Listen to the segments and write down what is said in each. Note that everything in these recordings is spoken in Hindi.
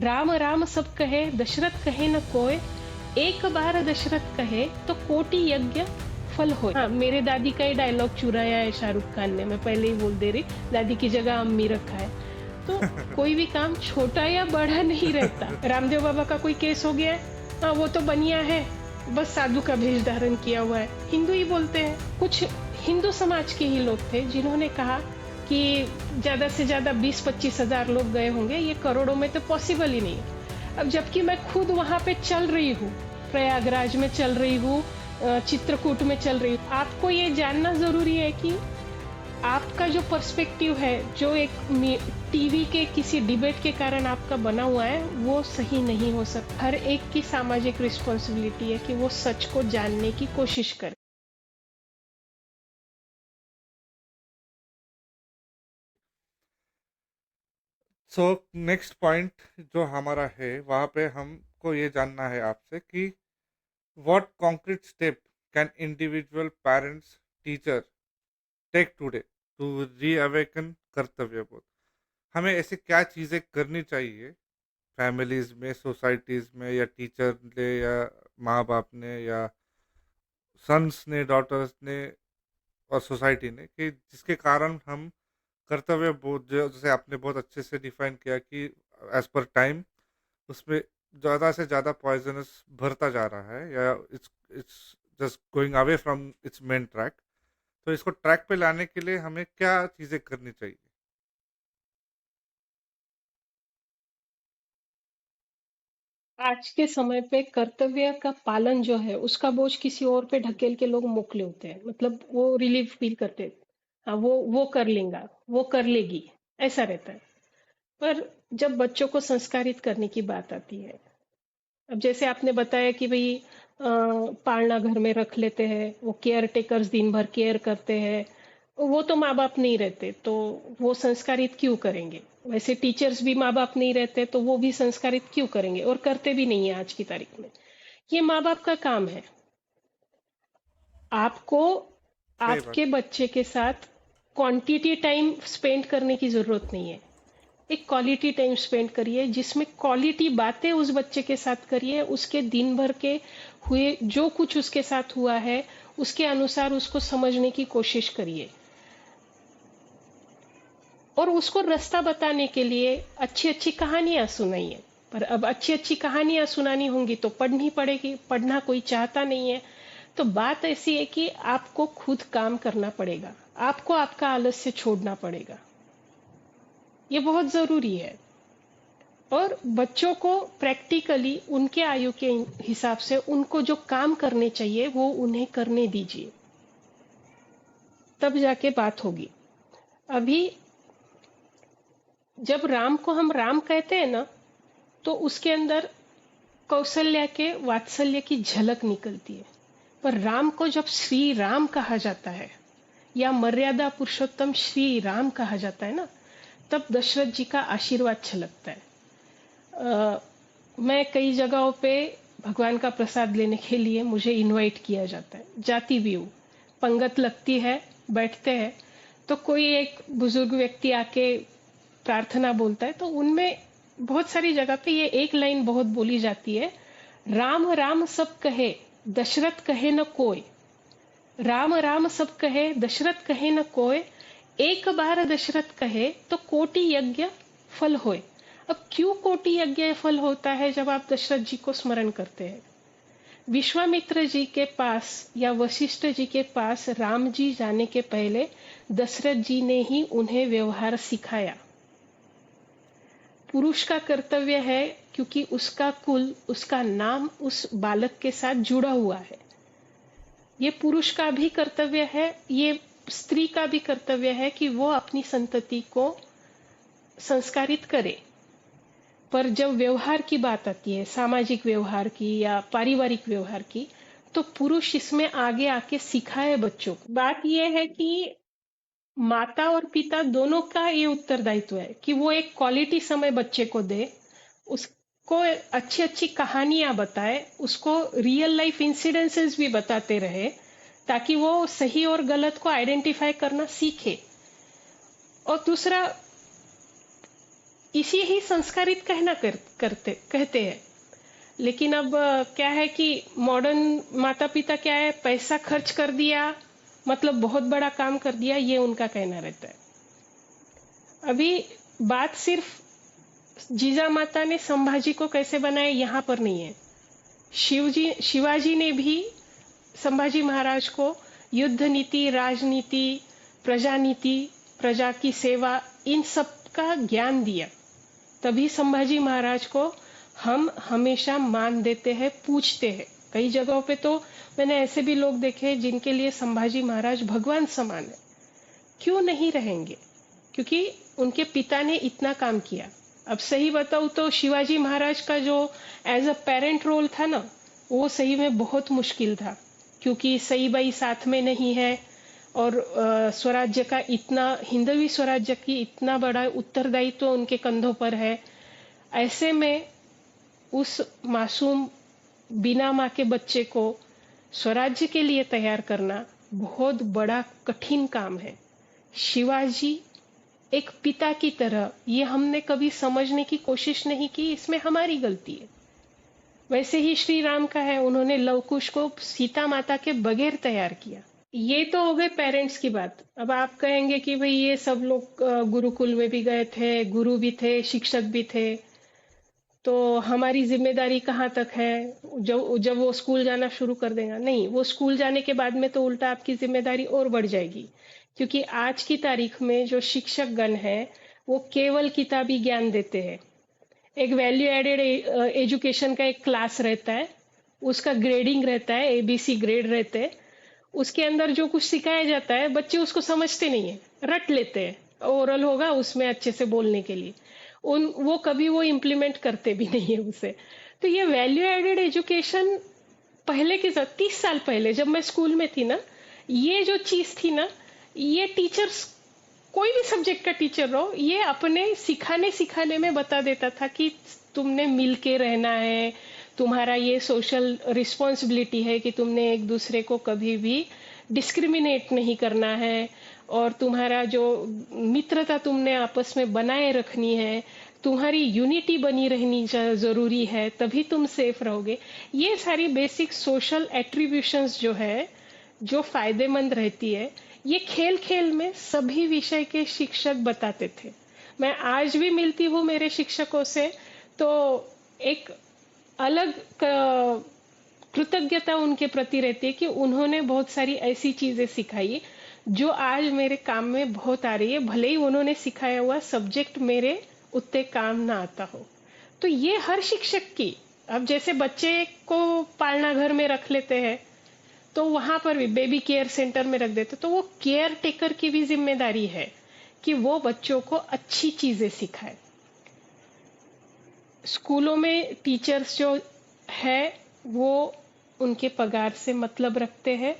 राम राम सब कहे दशरथ कहे न कोय, एक बार दशरथ कहे तो कोटि यज्ञ फल होय। हाँ, मेरे दादी का ही डायलॉग चुराया है शाहरुख खान ने, मैं पहले ही बोल दे रही, दादी की जगह अम्मी रखा है। तो कोई भी काम छोटा या बड़ा नहीं रहता। रामदेव बाबा का कोई केस हो गया है, हाँ वो तो बनिया है, बस साधु का भेष धारण किया हुआ है, हिंदू ही बोलते हैं। कुछ हिंदू समाज के ही लोग थे जिन्होंने कहा कि ज्यादा से ज्यादा 20-25 हजार लोग गए होंगे, ये करोड़ों में तो पॉसिबल ही नहीं है। अब जबकि मैं खुद वहां पे चल रही हूँ, प्रयागराज में चल रही हूँ, चित्रकूट में चल रही हूँ। आपको ये जानना जरूरी है कि आपका जो पर्सपेक्टिव है, जो एक टीवी के किसी डिबेट के कारण आपका बना हुआ है, वो सही नहीं हो सकता। हर एक की सामाजिक रिस्पॉन्सिबिलिटी है कि वो सच को जानने की कोशिश करे। सो नेक्स्ट पॉइंट जो हमारा है वहाँ पे हमको ये जानना है आपसे कि what concrete step can individual parents teacher take today to reawaken कर्तव्य बोध। हमें ऐसे क्या चीज़ें करनी चाहिए फैमिलीज में, सोसाइटीज में, या टीचर ने, या माँ बाप ने, या सन्स ने, डॉटर्स ने, और सोसाइटी ने, कि जिसके कारण हम कर्तव्य बोध, जैसे आपने बहुत अच्छे से डिफाइन किया कि एज पर टाइम उसमें ज़्यादा से ज़्यादा पॉइजनस भरता जा रहा है, या it's it's just going away from its main track. तो इसको ट्रैक पे लाने के लिए हमें क्या चीज़ें करनी चाहिए? आज के समय पे कर्तव्य का पालन जो है, उसका बोझ किसी और पे ढकेल के लोग मोकले होते हैं, मतलब वो रिलीफ फील करते हैं। हाँ, वो कर लेगा, वो कर लेगी, ऐसा रहता है। पर जब बच्चों को संस्कारित करने की बात आती है, अब जैसे आपने बताया कि भाई पालना घर में रख लेते हैं, वो केयर टेकर्स दिन भर केयर करते हैं, वो तो माँ बाप नहीं रहते, तो वो संस्कारित क्यों करेंगे? वैसे टीचर्स भी माँ बाप नहीं रहते, तो वो भी संस्कारित क्यों करेंगे? और करते भी नहीं है आज की तारीख में। ये माँ बाप का काम है। आपको सही बात। आपके बच्चे के साथ क्वांटिटी टाइम स्पेंड करने की जरूरत नहीं है, एक क्वालिटी टाइम स्पेंड करिए, जिसमें क्वालिटी बातें उस बच्चे के साथ करिए, उसके दिन भर के हुए जो कुछ उसके साथ हुआ है, उसके अनुसार उसको समझने की कोशिश करिए, और उसको रास्ता बताने के लिए अच्छी अच्छी कहानियां सुनाइए। पर अब अच्छी अच्छी कहानियां सुनानी होंगी तो पढ़नी पड़ेगी, पढ़ना कोई चाहता नहीं है। तो बात ऐसी है कि आपको खुद काम करना पड़ेगा, आपको आपका आलस्य छोड़ना पड़ेगा, ये बहुत जरूरी है। और बच्चों को प्रैक्टिकली उनके आयु के हिसाब से उनको जो काम करने चाहिए वो उन्हें करने दीजिए, तब जाके बात होगी। अभी जब राम को हम राम कहते हैं ना, तो उसके अंदर कौशल्या के वात्सल्य की झलक निकलती है। पर राम को जब श्री राम कहा जाता है, या मर्यादा पुरुषोत्तम श्री राम कहा जाता है ना, तब दशरथ जी का आशीर्वाद छलकता है। मैं कई जगहों पे भगवान का प्रसाद लेने के लिए मुझे इनवाइट किया जाता है, जाती भी हूँ। पंगत लगती है, बैठते हैं, तो कोई एक बुजुर्ग व्यक्ति आके प्रार्थना बोलता है, तो उनमें बहुत सारी जगह पे ये एक लाइन बहुत बोली जाती है, राम राम सब कहे दशरथ कहे न कोय। राम राम सब कहे दशरथ कहे न कोय, एक बार दशरथ कहे तो कोटि यज्ञ फल होय। अब क्यों कोटि यज्ञ फल होता है जब आप दशरथ जी को स्मरण करते हैं? विश्वामित्र जी के पास या वशिष्ठ जी के पास राम जी जाने के पहले दशरथ जी ने ही उन्हें व्यवहार सिखाया। पुरुष का कर्तव्य है, क्योंकि उसका कुल, उसका नाम उस बालक के साथ जुड़ा हुआ है। ये पुरुष का भी कर्तव्य है, ये स्त्री का भी कर्तव्य है कि वो अपनी संतति को संस्कारित करे। पर जब व्यवहार की बात आती है, सामाजिक व्यवहार की या पारिवारिक व्यवहार की, तो पुरुष इसमें आगे आके सिखाए बच्चों को। बात यह है कि माता और पिता दोनों का ये उत्तरदायित्व है कि वो एक क्वालिटी समय बच्चे को दे, उसको अच्छी अच्छी कहानियां बताए, उसको रियल लाइफ इंसिडेंसेस भी बताते रहे, ताकि वो सही और गलत को आइडेंटिफाई करना सीखे। और दूसरा, इसी ही संस्कारित कहना करते कहते हैं। लेकिन अब क्या है कि मॉडर्न माता पिता क्या है, पैसा खर्च कर दिया मतलब बहुत बड़ा काम कर दिया, ये उनका कहना रहता है। अभी बात सिर्फ जीजा माता ने संभाजी को कैसे बनाया यहाँ पर नहीं है। शिवाजी ने भी संभाजी महाराज को युद्ध नीति, राजनीति, प्रजा नीति, प्रजा की सेवा, इन सब का ज्ञान दिया। तभी संभाजी महाराज को हम हमेशा मान देते हैं, पूछते हैं। कई जगहों पे तो मैंने ऐसे भी लोग देखे जिनके लिए संभाजी महाराज भगवान समान है। क्यों नहीं रहेंगे? क्योंकि उनके पिता ने इतना काम किया। अब सही बताऊं तो शिवाजी महाराज का जो एज अ पेरेंट रोल था ना, वो सही में बहुत मुश्किल था, क्योंकि सईबाई साथ में नहीं है और स्वराज्य का इतना, हिंदवी स्वराज्य की इतना बड़ा उत्तरदायित्व तो उनके कंधों पर है। ऐसे में उस मासूम बिना माँ के बच्चे को स्वराज्य के लिए तैयार करना बहुत बड़ा कठिन काम है। शिवाजी एक पिता की तरह, ये हमने कभी समझने की कोशिश नहीं की, इसमें हमारी गलती है। वैसे ही श्री राम का है, उन्होंने लवकुश को सीता माता के बगैर तैयार किया। ये तो हो गए पेरेंट्स की बात। अब आप कहेंगे कि भाई ये सब लोग गुरुकुल में भी गए थे, गुरु भी थे, शिक्षक भी थे, तो हमारी जिम्मेदारी कहाँ तक है? जब वो स्कूल जाना शुरू कर देगा, नहीं, वो स्कूल जाने के बाद में तो उल्टा आपकी जिम्मेदारी और बढ़ जाएगी। क्योंकि आज की तारीख में जो शिक्षक गण है वो केवल किताबी ज्ञान देते हैं। एक वैल्यू एडेड एजुकेशन का एक क्लास रहता है, उसका ग्रेडिंग रहता है, एबीसी ग्रेड रहते हैं। उसके अंदर जो कुछ सिखाया जाता है बच्चे उसको समझते नहीं है, रट लेते हैं। ओरल होगा उसमें अच्छे से बोलने के लिए, वो कभी वो इम्प्लीमेंट करते भी नहीं है उसे। तो ये वैल्यू एडेड एजुकेशन पहले के 30 साल पहले जब मैं स्कूल में थी ना, ये जो चीज थी ना, ये टीचर्स, कोई भी सब्जेक्ट का टीचर रहो, ये अपने सिखाने में बता देता था कि तुमने मिलके रहना है, तुम्हारा ये सोशल रिस्पॉन्सिबिलिटी है कि तुमने एक दूसरे को कभी भी डिस्क्रिमिनेट नहीं करना है, और तुम्हारा जो मित्रता तुमने आपस में बनाए रखनी है, तुम्हारी यूनिटी बनी रहनी जरूरी है, तभी तुम सेफ रहोगे। ये सारी बेसिक सोशल एट्रीब्यूशंस जो है, जो फायदेमंद रहती है, ये खेल खेल में सभी विषय के शिक्षक बताते थे। मैं आज भी मिलती हूँ मेरे शिक्षकों से, तो एक अलग कृतज्ञता उनके प्रति रहती है कि उन्होंने बहुत सारी ऐसी चीजें सिखाई जो आज मेरे काम में बहुत आ रही है, भले ही उन्होंने सिखाया हुआ सब्जेक्ट मेरे उतने काम ना आता हो। तो ये हर शिक्षक की, अब जैसे बच्चे को पालना घर में रख लेते हैं तो वहां पर भी बेबी केयर सेंटर में रख देते, तो वो केयर टेकर की भी जिम्मेदारी है कि वो बच्चों को अच्छी चीजें सिखाए। स्कूलों में टीचर्स जो है वो उनके पगार से मतलब रखते हैं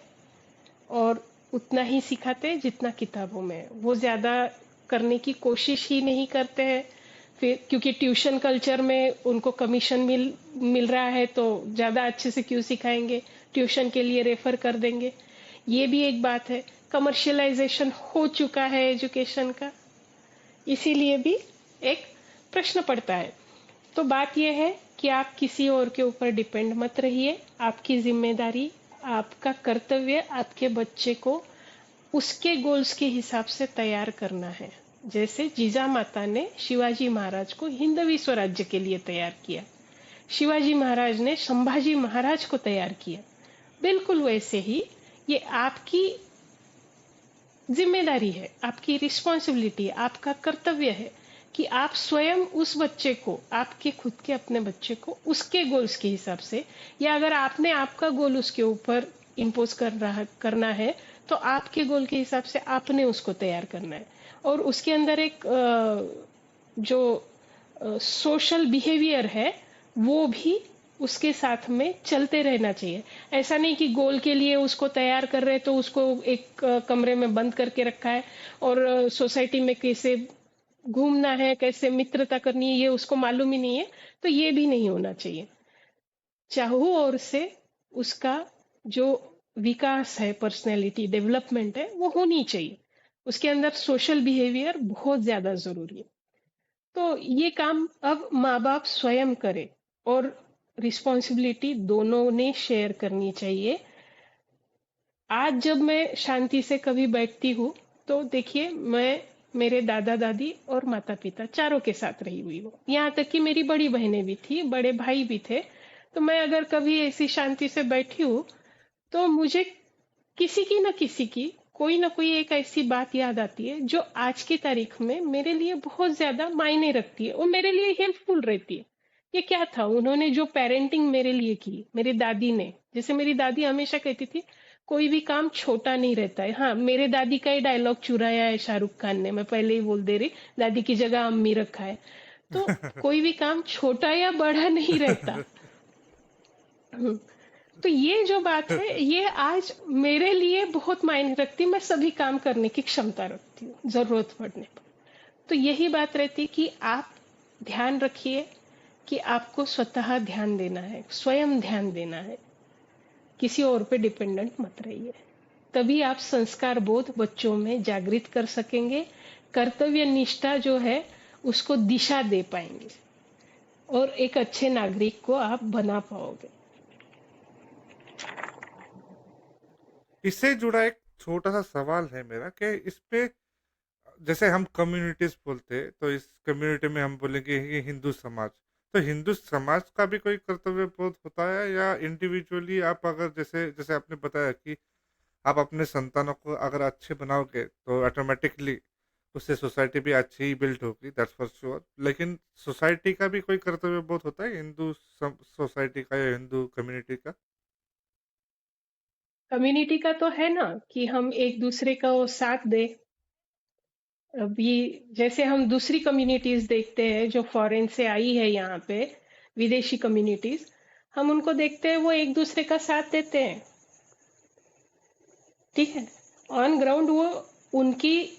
और उतना ही सिखाते हैं जितना किताबों में है। वो ज्यादा करने की कोशिश ही नहीं करते हैं। फिर क्योंकि ट्यूशन कल्चर में उनको कमीशन मिल रहा है, तो ज्यादा अच्छे से क्यों सिखाएंगे, ट्यूशन के लिए रेफर कर देंगे। ये भी एक बात है। कमर्शियलाइजेशन हो चुका है एजुकेशन का, इसीलिए भी एक प्रश्न पड़ता है। तो बात यह है कि आप किसी और के ऊपर डिपेंड मत रहिए। आपकी जिम्मेदारी, आपका कर्तव्य आपके बच्चे को उसके गोल्स के हिसाब से तैयार करना है। जैसे जीजा माता ने शिवाजी महाराज को हिंदवी स्वराज्य के लिए तैयार किया, शिवाजी महाराज ने संभाजी महाराज को तैयार किया, बिल्कुल वैसे ही ये आपकी जिम्मेदारी है, आपकी रिस्पॉन्सिबिलिटी, आपका कर्तव्य है कि आप स्वयं उस बच्चे को, आपके खुद के अपने बच्चे को उसके गोल्स के हिसाब से, या अगर आपने आपका गोल उसके ऊपर इम्पोज करना है तो आपके गोल के हिसाब से आपने उसको तैयार करना है। और उसके अंदर एक जो सोशल बिहेवियर है वो भी उसके साथ में चलते रहना चाहिए। ऐसा नहीं कि गोल के लिए उसको तैयार कर रहे तो उसको एक कमरे में बंद करके रखा है और सोसाइटी में कैसे घूमना है, कैसे मित्रता करनी है, ये उसको मालूम ही नहीं है। तो ये भी नहीं होना चाहिए। चाहो और से उसका जो विकास है, पर्सनैलिटी डेवलपमेंट है, वो होनी चाहिए। उसके अंदर सोशल बिहेवियर बहुत ज्यादा जरूरी है। तो ये काम अब माँ बाप स्वयं करे और रिस्पॉन्सिबिलिटी दोनों ने शेयर करनी चाहिए। आज जब मैं शांति से कभी बैठती हूँ तो देखिए, मैं मेरे दादा दादी और माता पिता चारों के साथ रही हुई हूँ, यहाँ तक कि मेरी बड़ी बहनें भी थी, बड़े भाई भी थे। तो मैं अगर कभी ऐसी शांति से बैठी हूँ तो मुझे किसी की न किसी की कोई ना कोई एक ऐसी बात याद आती है जो आज की तारीख में मेरे लिए बहुत ज्यादा मायने रखती है और मेरे लिए हेल्पफुल रहती है। ये क्या था, उन्होंने जो पेरेंटिंग मेरे लिए की, मेरी दादी ने, जैसे मेरी दादी हमेशा कहती थी, कोई भी काम छोटा नहीं रहता है। हाँ, मेरे दादी का ही डायलॉग चुराया है शाहरुख खान ने, मैं पहले ही बोल दे रही, दादी की जगह अम्मी रखा है। तो कोई भी काम छोटा या बड़ा नहीं रहता। हम्म, तो ये जो बात है, ये आज मेरे लिए बहुत मायने रखती है। मैं सभी काम करने की क्षमता रखती हूँ जरूरत पड़ने पर। तो यही बात रहती कि आप ध्यान रखिए कि आपको स्वतः ध्यान देना है, स्वयं ध्यान देना है, किसी और पे डिपेंडेंट मत रहिए। तभी आप संस्कार बोध बच्चों में जागृत कर सकेंगे, कर्तव्य निष्ठा जो है उसको दिशा दे पाएंगे और एक अच्छे नागरिक को आप बना पाओगे। इससे जुड़ा एक छोटा सा सवाल है मेरा कि इस पे, जैसे हम कम्युनिटीज बोलते हैं तो इस कम्युनिटी में हम बोलेंगे कि हिंदू समाज, तो हिंदू समाज का भी कोई कर्तव्य बोध होता है, या इंडिविजुअली आप अगर, जैसे जैसे आपने बताया कि आप अपने संतानों को अगर अच्छे बनाओगे तो ऑटोमेटिकली उससे सोसाइटी भी अच्छी ही बिल्ड होगी, दैट्स फॉर श्योर। लेकिन सोसाइटी का भी कोई कर्तव्य बोध होता है, हिंदू सोसाइटी का या हिंदू कम्युनिटी का? कम्युनिटी का तो है ना कि हम एक दूसरे का वो साथ दे। अभी जैसे हम दूसरी कम्युनिटीज देखते हैं जो फॉरेन से आई है यहाँ पे, विदेशी कम्युनिटीज, हम उनको देखते हैं वो एक दूसरे का साथ देते हैं। ठीक है, ऑन ग्राउंड वो उनकी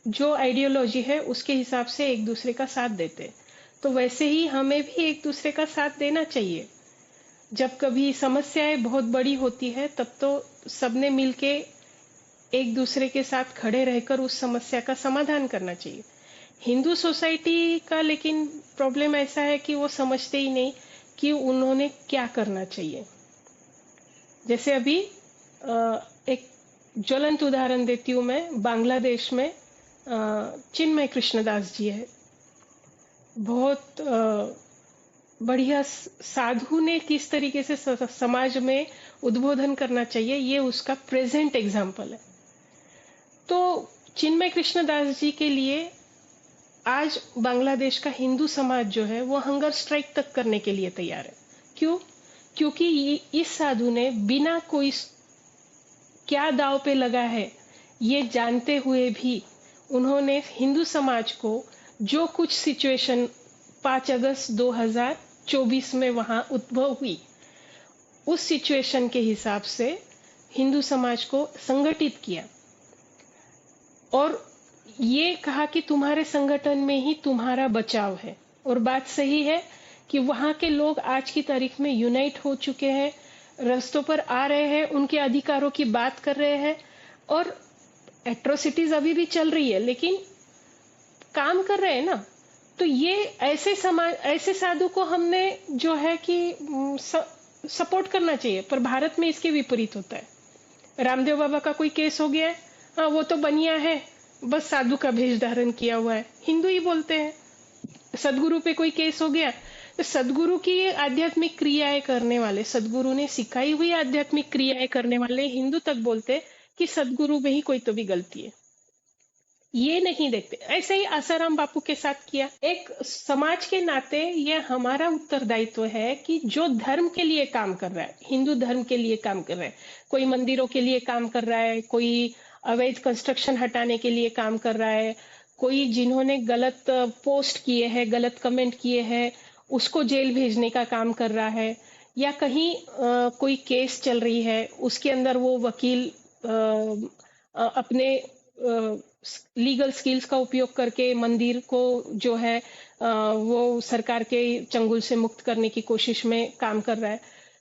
जो आइडियोलॉजी है उसके हिसाब से एक दूसरे का साथ देते हैं। तो वैसे ही हमें भी एक दूसरे का साथ देना चाहिए। जब कभी समस्याएं बहुत बड़ी होती है तब तो सबने मिलके एक दूसरे के साथ खड़े रहकर उस समस्या का समाधान करना चाहिए। हिंदू सोसाइटी का लेकिन प्रॉब्लम ऐसा है कि वो समझते ही नहीं कि उन्होंने क्या करना चाहिए। जैसे अभी एक ज्वलंत उदाहरण देती हूँ मैं, बांग्लादेश में चिन्मय कृष्णदास जी है, बहुत बढ़िया साधु ने किस तरीके से समाज में उद्बोधन करना चाहिए, ये उसका प्रेजेंट एग्जाम्पल है। तो चिन्मय कृष्णदास जी के लिए आज बांग्लादेश का हिंदू समाज जो है वो हंगर स्ट्राइक तक करने के लिए तैयार है। क्यों? क्योंकि इस साधु ने बिना कोई क्या दाव पे लगा है ये जानते हुए भी उन्होंने हिंदू समाज को जो कुछ सिचुएशन 5 अगस्त 2024 में वहां उद्भव हुई, उस सिचुएशन के हिसाब से हिंदू समाज को संगठित किया और ये कहा कि तुम्हारे संगठन में ही तुम्हारा बचाव है। और बात सही है कि वहां के लोग आज की तारीख में यूनाइट हो चुके हैं, रास्तों पर आ रहे हैं, उनके अधिकारों की बात कर रहे हैं और एट्रोसिटीज अभी भी चल रही है लेकिन काम कर रहे हैं ना। तो ये ऐसे समाज, ऐसे साधु को हमने जो है कि सपोर्ट करना चाहिए। पर भारत में इसके विपरीत होता है। रामदेव बाबा का कोई केस हो गया है, हाँ वो तो बनिया है, बस साधु का भेष धारण किया हुआ है, हिंदू ही बोलते हैं। सदगुरु पे कोई केस हो गया तो सदगुरु की आध्यात्मिक क्रियाएं करने वाले, सदगुरु ने सिखाई हुई आध्यात्मिक क्रियाएं करने वाले हिंदू तक बोलते कि सदगुरु में ही कोई तो भी गलती है। ये नहीं देखते। ऐसे ही आसाराम बापू के साथ किया। एक समाज के नाते ये हमारा उत्तरदायित्व है कि जो धर्म के लिए काम कर रहा है, हिंदू धर्म के लिए काम कर रहा है, कोई मंदिरों के लिए काम कर रहा है, कोई अवैध कंस्ट्रक्शन हटाने के लिए काम कर रहा है, कोई जिन्होंने गलत पोस्ट किए हैं, गलत कमेंट किए हैं, उसको जेल भेजने का काम कर रहा है, या कहीं कोई केस चल रही है उसके अंदर वो वकील अपने लीगल स्किल्स का उपयोग करके मंदिर को जो है वो सरकार के चंगुल से मुक्त करने की कोशिश में काम कर रहा है।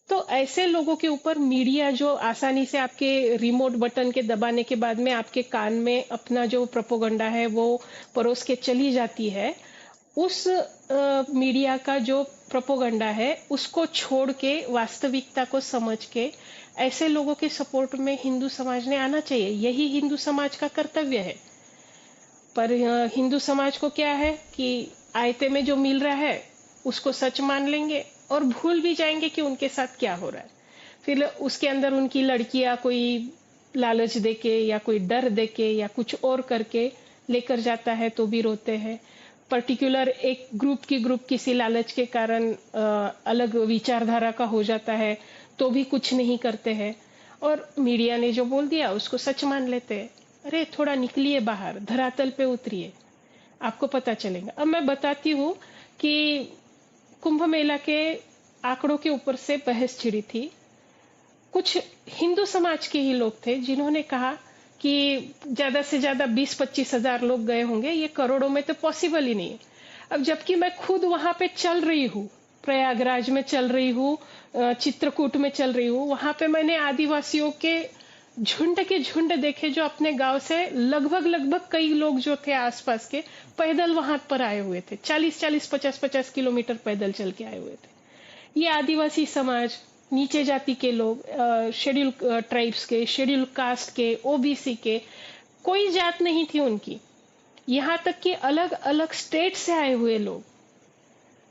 तो ऐसे लोगों के ऊपर मीडिया जो आसानी से आपके रिमोट बटन के दबाने के बाद में आपके कान में अपना जो प्रोपोगंडा है वो परोस के चली जाती है, उस मीडिया का जो प्रोपोगंडा है उसको छोड़ के वास्तविकता को समझ के ऐसे लोगों के सपोर्ट में हिंदू समाज ने आना चाहिए। यही हिंदू समाज का कर्तव्य है। पर हिंदू समाज को क्या है कि आयते में जो मिल रहा है उसको सच मान लेंगे और भूल भी जाएंगे कि उनके साथ क्या हो रहा है। फिर उसके अंदर उनकी लड़कियां कोई लालच देके या कोई डर देके या कुछ और करके लेकर जाता है तो भी रोते हैं। पर्टिकुलर एक ग्रुप किसी लालच के कारण अलग विचारधारा का हो जाता है तो भी कुछ नहीं करते हैं। और मीडिया ने जो बोल दिया उसको सच मान लेते हैं। अरे थोड़ा निकलिए बाहर, धरातल पे उतरिए, आपको पता चलेगा। अब मैं बताती हूँ कि कुंभ मेला के आंकड़ों के ऊपर से बहस छिड़ी थी। कुछ हिंदू समाज के ही लोग थे जिन्होंने कहा कि ज्यादा से ज्यादा 20-25 हजार लोग गए होंगे, ये करोड़ों में तो पॉसिबल ही नहीं है। अब जबकि मैं खुद वहां पे चल रही हूँ, प्रयागराज में चल रही हूँ, चित्रकूट में चल रही हूँ, वहां पे मैंने आदिवासियों के झुंड देखे जो अपने गांव से लगभग लगभग कई लोग जो थे आसपास के पैदल वहां पर आए हुए थे, 40-40 50-50 किलोमीटर पैदल चल के आए हुए थे। ये आदिवासी समाज, नीचे जाति के लोग, शेड्यूल ट्राइब्स के, शेड्यूल कास्ट के, ओबीसी के, कोई जात नहीं थी उनकी। यहाँ तक कि अलग अलग स्टेट से आए हुए लोग।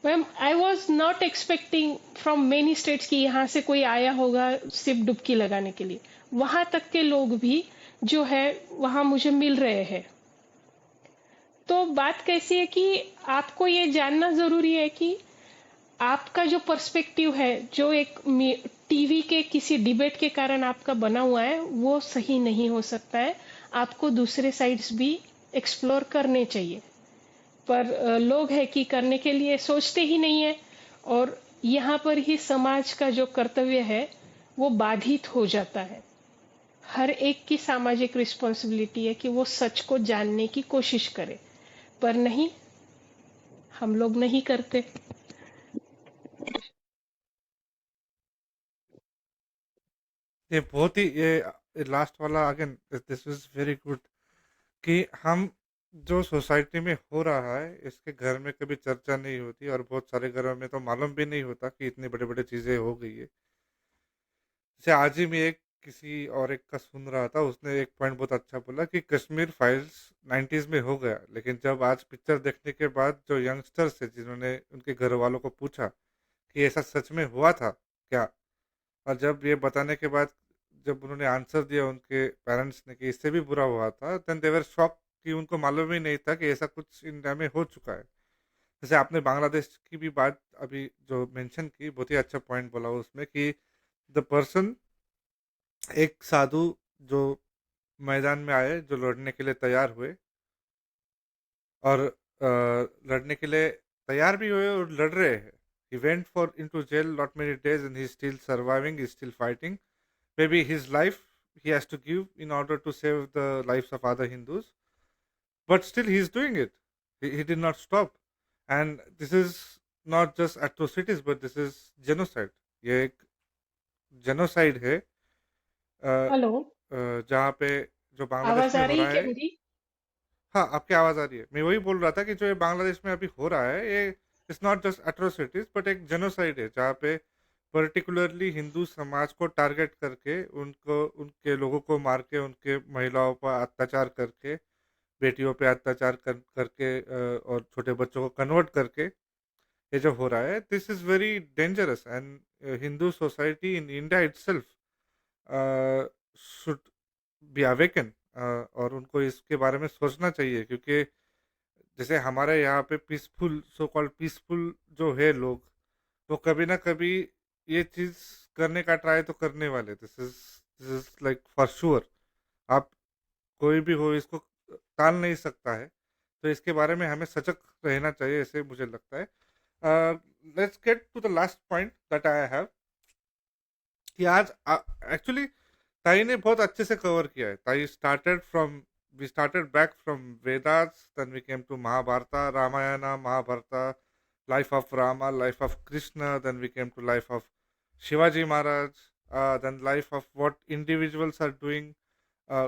Ma'am I was not expecting from many states कि यहाँ से कोई आया होगा सिर्फ डुबकी लगाने के लिए। वहां तक के लोग भी जो है वहां मुझे मिल रहे हैं। तो बात कैसी है कि आपको ये जानना जरूरी है कि आपका जो पर्सपेक्टिव है, जो एक टीवी के किसी डिबेट के कारण आपका बना हुआ है, वो सही नहीं हो सकता है। आपको दूसरे साइड्स भी एक्सप्लोर करने चाहिए। पर लोग है कि करने के लिए सोचते ही नहीं है। और यहाँ पर ही समाज का जो कर्तव्य है वो बाधित हो जाता है। हर एक की सामाजिक रिस्पॉन्सिबिलिटी है कि वो सच को जानने की कोशिश करे, पर नहीं, हम लोग नहीं करते। ये बहुत ही ये लास्ट वाला again, this is very good कि हम जो सोसाइटी में हो रहा है इसके घर में कभी चर्चा नहीं होती, और बहुत सारे घरों में तो मालूम भी नहीं होता कि इतनी बड़ी बड़ी चीज़ें हो गई है। जैसे आज ही मैं एक किसी और एक का सुन रहा था, उसने एक पॉइंट बहुत अच्छा बोला कि कश्मीर फाइल्स 90s में हो गया, लेकिन जब आज पिक्चर देखने के बाद जो यंगस्टर्स थे जिन्होंने उनके घर वालों को पूछा कि ऐसा सच में हुआ था क्या, और जब ये बताने के बाद जब उन्होंने आंसर दिया उनके पेरेंट्स ने कि इससे भी बुरा हुआ था, देन दे वर शॉक कि उनको मालूम ही नहीं था कि ऐसा कुछ इंडिया में हो चुका है। जैसे आपने बांग्लादेश की भी बात अभी जो मेंशन की, बहुत ही अच्छा पॉइंट बोला उसमें कि द पर्सन, एक साधु जो मैदान में आए, जो लड़ने के लिए तैयार हुए और लड़ने के लिए तैयार भी हुए और लड़ रहे हैं। He went for into jail not many days and he still surviving, he still fighting. Maybe his life he has to give in order to save the lives of other Hindus, but still he is doing it. He did not stop. And this is not just atrocities, but this is genocide. ये एक genocide है, अ, हेलो, जहाँ पे जो बांग्लादेश आवाज में आ हो रही है रहा क्या है। मेरी? हाँ, आपकी आवाज़ आ रही है। मैं वही बोल रहा था कि जो ये बांग्लादेश में अभी हो रहा है, ये it's not just atrocities but एक जेनोसाइड है, जहाँ पे पर्टिकुलरली हिंदू समाज को टारगेट करके उनको, उनके लोगों को मार के, उनके महिलाओं पर अत्याचार करके, बेटियों पे अत्याचार करके और छोटे बच्चों को कन्वर्ट करके ये जो हो रहा है, this is very dangerous. And Hindu society in India itself should be awaken, और उनको इसके बारे में सोचना चाहिए, क्योंकि जैसे हमारे यहाँ पे पीसफुल, सो कॉल्ड पीसफुल जो है लोग, वो कभी ना कभी ये चीज़ करने का ट्राई तो करने वाले। This is like for sure. आप कोई भी हो, इसको टाल नहीं सकता है। तो इसके बारे में हमें सजग रहना चाहिए, ऐसे मुझे लगता है। Let's get to the last point that I have, कि आज एक्चुअली ताई ने बहुत अच्छे से कवर किया है। Tai started from, we started back from Vedas, then we came to Mahabharata, Ramayan, Mahabharata, life of Rama, life of Krishna, then we came to life of Shivaji Maharaj, then life of what individuals are doing,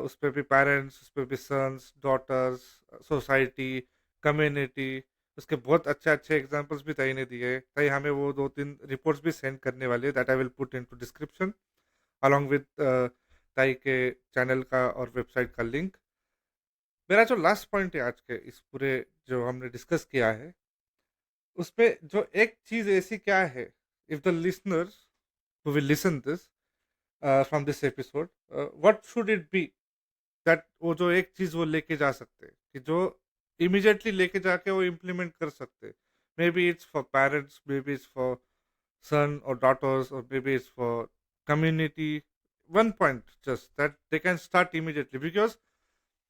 उस पर भी पेरेंट्स, उस पर भी सन्स, डॉटर्स, सोसाइटी, कम्युनिटी, उसके बहुत अच्छे अच्छे एग्जांपल्स भी ताई ने दिए हैं। ताई हमें वो 2-3 रिपोर्ट्स भी सेंड करने वाली है, that I will put into description along with ताई के चैनल का और वेबसाइट का लिंक। मेरा जो लास्ट पॉइंट है आज के इस पूरे जो हमने डिस्कस किया है, उसपे जो एक चीज ऐसी क्या है, if the listeners who will listen this from this episode, what should it be, that वो जो एक चीज वो लेके जा सकते हैं कि जो इमिडिएटली लेके जाके वो इम्प्लीमेंट कर सकते हैं। Maybe it's for parents, maybe it's for son और डॉटर्स, और maybe it's for community. One point just that they can start immediately, because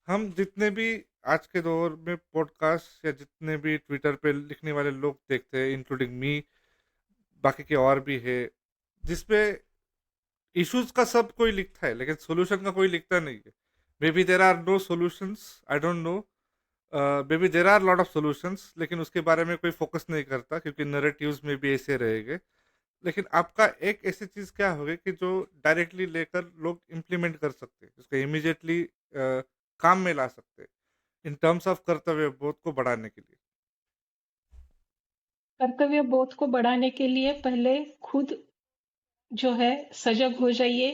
हम जितने भी आज के दौर में पॉडकास्ट या जितने भी ट्विटर पे लिखने वाले लोग देखते हैं, इंक्लूडिंग मी, बाकी के और भी है, जिसपे इश्यूज का सब कोई लिखता है लेकिन सोल्यूशन का कोई लिखता नहीं है। Maybe there are no solutions, I don't know, maybe there are lot of solutions, लेकिन उसके बारे में कोई फोकस नहीं करता क्योंकि नरेटिव्स में भी ऐसे रहेंगे। लेकिन आपका एक ऐसी चीज क्या होगी कि जो डायरेक्टली लेकर लोग इम्प्लीमेंट कर सकते हैं, उसको इमीडिएटली काम में ला सकते हैं इन टर्म्स ऑफ कर्तव्य बोध को बढ़ाने के लिए। कर्तव्य बोध को बढ़ाने के लिए पहले खुद जो है सजग हो जाइए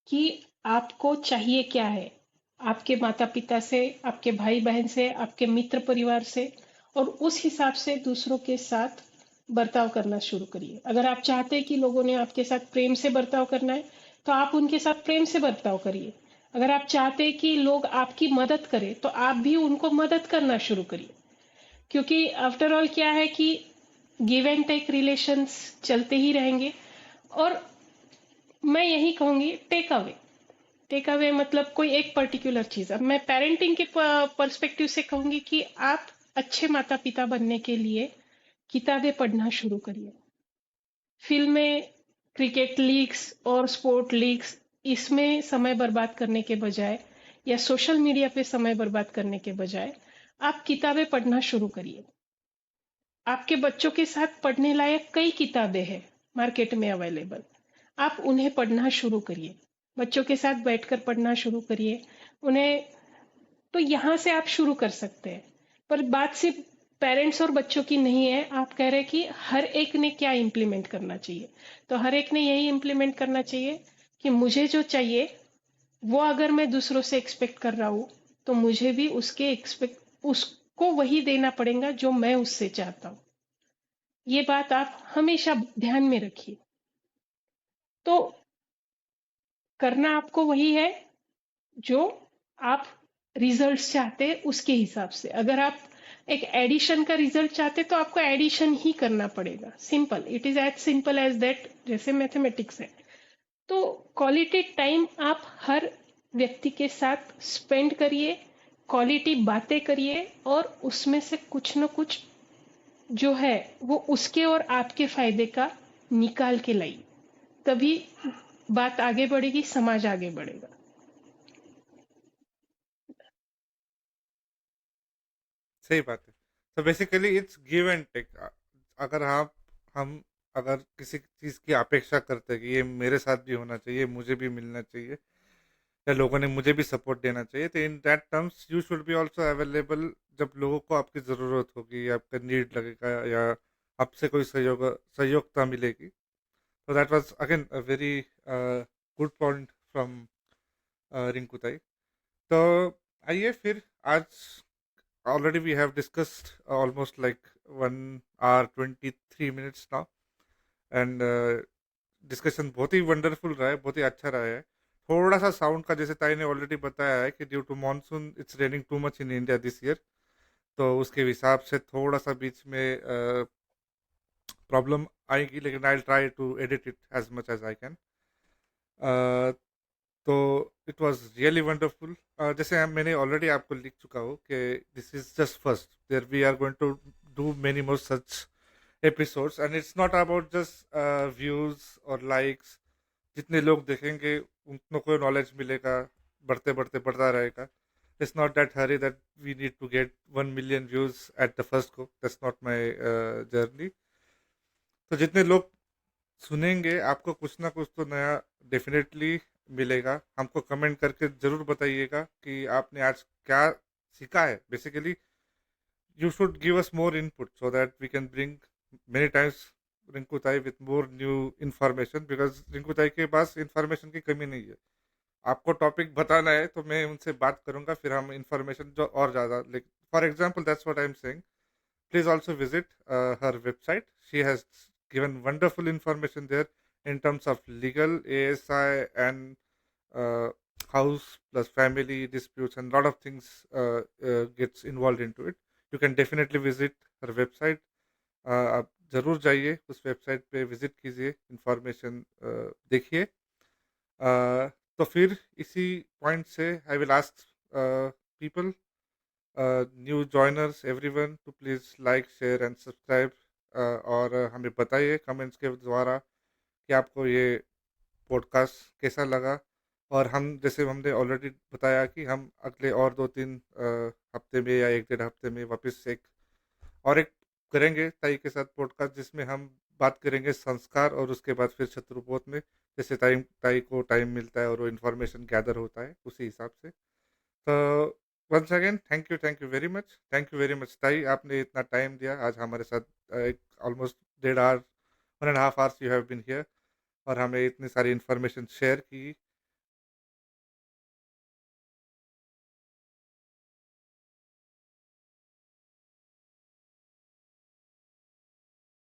कि आपको चाहिए क्या है, आपके माता पिता से, आपके भाई बहन से, आपके मित्र परिवार से, और उस हिसाब से दूसरों के साथ बर्ताव करना शुरू करिए। अगर आप चाहते हैं कि लोगों ने आपके साथ प्रेम से बर्ताव करना है, तो आप उनके साथ प्रेम से बर्ताव करिए। अगर आप चाहते हैं कि लोग आपकी मदद करें, तो आप भी उनको मदद करना शुरू करिए। क्योंकि आफ्टर ऑल क्या है कि गिव एंड टेक रिलेशंस चलते ही रहेंगे। और मैं यही कहूंगी, टेक अवे मतलब कोई एक पर्टिकुलर चीज। अब मैं पेरेंटिंग के पर्सपेक्टिव से कहूंगी कि आप अच्छे माता पिता बनने के लिए किताबें पढ़ना शुरू करिए। फिल्में, क्रिकेट लीग्स और स्पोर्ट लीग्स, इसमें समय बर्बाद करने के बजाय या सोशल मीडिया पे समय बर्बाद करने के बजाय आप किताबें पढ़ना शुरू करिए। आपके बच्चों के साथ पढ़ने लायक कई किताबें हैं मार्केट में अवेलेबल, आप उन्हें पढ़ना शुरू करिए। बच्चों के साथ बैठकर पढ़ना शुरू करिए उन्हें। तो यहाँ से आप शुरू कर सकते हैं। पर बात सिर्फ पेरेंट्स और बच्चों की नहीं है। आप कह रहे हैं कि हर एक ने क्या इम्प्लीमेंट करना चाहिए, तो हर एक ने यही इम्प्लीमेंट करना चाहिए कि मुझे जो चाहिए वो अगर मैं दूसरों से एक्सपेक्ट कर रहा हूँ, तो मुझे भी उसको वही देना पड़ेगा जो मैं उससे चाहता हूँ। ये बात आप हमेशा ध्यान में रखिए। तो करना आपको वही है जो आप रिजल्ट्स चाहते हैं उसके हिसाब से। अगर आप एक एडिशन का रिजल्ट चाहते तो आपको एडिशन ही करना पड़ेगा। Simple, it is as simple as that, जैसे मैथमेटिक्स है। तो क्वालिटी टाइम आप हर व्यक्ति के साथ स्पेंड करिए, क्वालिटी बातें करिए, और उसमें से कुछ न कुछ जो है वो उसके और आपके फायदे का निकाल के लाइए। तभी बात आगे बढ़ेगी, समाज आगे बढ़ेगा। सही बात है। तो basically it's give and take. अगर हम अगर किसी चीज़ की अपेक्षा करते हैं कि ये मेरे साथ भी होना चाहिए, मुझे भी मिलना चाहिए, या लोगों ने मुझे भी सपोर्ट देना चाहिए, तो in that terms you should be also available जब लोगों को आपकी ज़रूरत होगी या आपका नीड लगेगा या आपसे कोई सहयोगता मिलेगी। तो that was again a very good point from Rinku ताई। तो आइए फिर आज already we have discussed almost like 1 hour 23 minutes now, and discussion बहुत ही वंडरफुल रहा है, बहुत ही अच्छा रहा है। थोड़ा सा साउंड का, जैसे ताई ने ऑलरेडी बताया है कि due to monsoon it's raining too much in India this year, तो उसके हिसाब से थोड़ा सा बीच में प्रॉब्लम आएगी, लेकिन I try to edit it as much as I can. तो इट वाज रियली वंडरफुल। जैसे मैंने ऑलरेडी आपको लिख चुका हूँ कि this is just first, there we are going to do many more such episodes, and it's not about just views और लाइक्स। जितने लोग देखेंगे उनको कोई नॉलेज मिलेगा, बढ़ते बढ़ते बढ़ता रहेगा। It's not that hurry that we need to get 1 million views at the first go, that's not my journey. तो जितने लोग सुनेंगे आपको कुछ ना कुछ तो नया डेफिनेटली मिलेगा। हमको कमेंट करके ज़रूर बताइएगा कि आपने आज क्या सीखा है। Basically you should give us more input so that we can bring many times Rinku Tai with more new information, because Rinku Tai के पास information की कमी नहीं है. आपको टॉपिक बताना है तो मैं उनसे बात करूंगा, फिर हम इंफॉर्मेशन जो और ज़्यादा, like for example that's what I am saying. Please also visit her website. She has given wonderful information there in terms of legal, ASI, and uh, house plus family disputes, and a lot of things gets involved into it. You can definitely visit her website. आप ज़रूर जाइए उस वेबसाइट पे विजिट कीजिए, इंफॉर्मेशन देखिए. तो फिर इसी पॉइंट से I will ask people, new joiners, everyone, to please like share and subscribe, और हमें बताइए कमेंट्स के द्वारा कि आपको ये पॉडकास्ट कैसा लगा. और हम, जैसे हमने ऑलरेडी बताया, कि हम अगले और 2-3 हफ्ते में या 1-1.5 हफ्ते में वापस एक करेंगे ताई के साथ पॉडकास्ट, जिसमें हम बात करेंगे संस्कार, और उसके बाद फिर शत्रुपोत में जैसे ताई ताई को टाइम मिलता है और वो इन्फॉर्मेशन गैदर होता है उसी हिसाब से. तो once again thank you very much, thank you very much Tai, आपने इतना टाइम दिया आज हमारे साथ. एक almost 1.5 hour, 1.5 hours you have been here, और हमें इतनी सारी इन्फॉर्मेशन शेयर की.